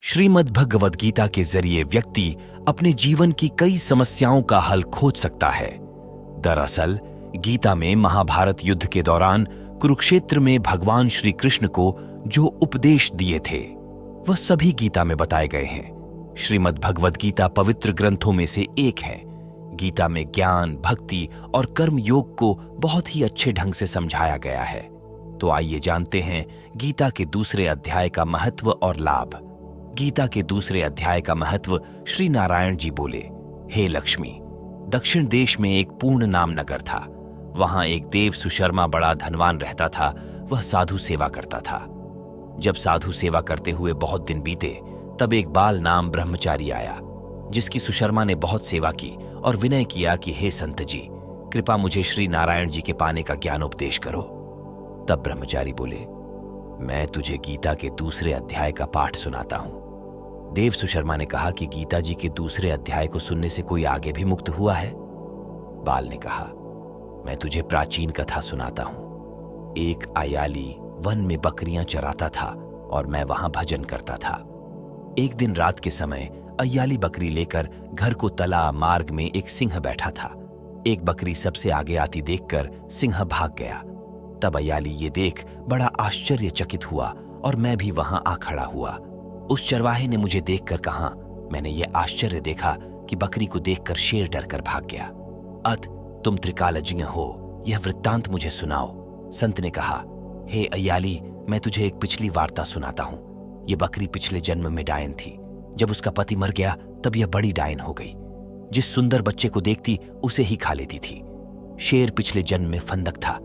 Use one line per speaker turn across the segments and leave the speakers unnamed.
श्रीमद् भगवद गीता के जरिए व्यक्ति अपने जीवन की कई समस्याओं का हल खोज सकता है। दरअसल गीता में महाभारत युद्ध के दौरान कुरुक्षेत्र में भगवान श्री कृष्ण को जो उपदेश दिए थे वह सभी गीता में बताए गए हैं। श्रीमद् भगवद गीता पवित्र ग्रंथों में से एक है। गीता में ज्ञान, भक्ति और कर्म योग को बहुत ही अच्छे ढंग से समझाया गया है। तो आइए जानते हैं गीता के दूसरे अध्याय का महत्व और लाभ। गीता के दूसरे अध्याय का महत्व श्री नारायण जी बोले, हे लक्ष्मी, दक्षिण देश में एक पूर्ण नाम नगर था। वहां एक देव सुशर्मा बड़ा धनवान रहता था। वह साधु सेवा करता था। जब साधु सेवा करते हुए बहुत दिन बीते तब एक बाल नाम ब्रह्मचारी आया, जिसकी सुशर्मा ने बहुत सेवा की और विनय किया कि हे संत जी, कृपा मुझे श्री नारायण जी के पाने का ज्ञान उपदेश करो। तब ब्रह्मचारी बोले, मैं तुझे गीता के दूसरे अध्याय का पाठ सुनाता हूं। देव सुशर्मा ने कहा कि गीता जी के दूसरे अध्याय को सुनने से कोई आगे भी मुक्त हुआ है? बाल ने कहा, मैं तुझे प्राचीन कथा सुनाता हूं। एक अयाली वन में बकरियां चराता था और मैं वहां भजन करता था। एक दिन रात के समय अयाली बकरी लेकर घर को तला मार्ग में एक सिंह बैठा था। एक बकरी सबसे आगे आती देखकर सिंह भाग गया। तब अयाली ये देख बड़ा आश्चर्यचकित हुआ और मैं भी वहां आ खड़ा हुआ। उस चरवाहे ने मुझे देखकर कहा, मैंने ये आश्चर्य देखा कि बकरी को देखकर शेर डरकर भाग गया। अत तुम त्रिकालज्ञ हो, यह वृत्तांत मुझे सुनाओ। संत ने कहा, हे अयाली, मैं तुझे एक पिछली वार्ता सुनाता हूं। ये बकरी पिछले जन्म में डायन थी। जब उसका पति मर गया तब यह बड़ी डायन हो गई। जिस सुंदर बच्चे को देखती उसे ही खा लेती थी। शेर पिछले जन्म में फंदक था।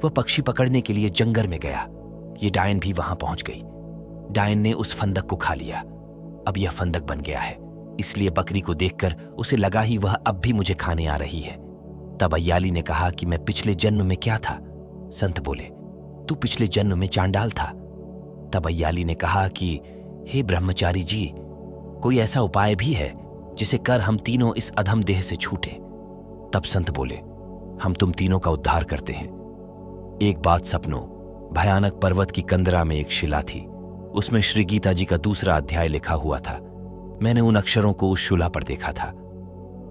वह पक्षी पकड़ने के लिए जंगल में गया। ये डायन भी वहां पहुंच गई। डायन ने उस फंदक को खा लिया। अब यह फंदक बन गया है, इसलिए बकरी को देखकर उसे लगा ही वह अब भी मुझे खाने आ रही है। तब अयाली ने कहा कि मैं पिछले जन्म में क्या था? संत बोले, तू पिछले जन्म में चांडाल था। तब अयाली ने कहा कि हे ब्रह्मचारी जी, कोई ऐसा उपाय भी है जिसे कर हम तीनों इस अधम देह से छूटे? तब संत बोले, हम तुम तीनों का उद्धार करते हैं। एक बात सपनो, भयानक पर्वत की कंदरा में एक शिला थी। उसमें श्री गीता जी का दूसरा अध्याय लिखा हुआ था। मैंने उन अक्षरों को उस शिला पर देखा था।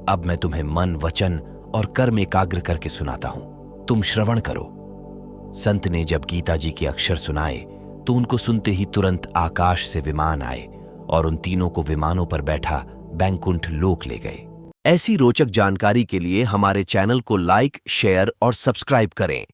अब मैं तुम्हें मन, वचन और कर्म एकाग्र करके सुनाता हूं, तुम श्रवण करो। संत ने जब गीता जी के अक्षर सुनाए तो उनको सुनते ही तुरंत आकाश से विमान आए और उन तीनों को विमानों पर बैठा बैंकुंठ लोक ले गए। ऐसी रोचक जानकारी के लिए हमारे चैनल को लाइक, शेयर और सब्सक्राइब करें।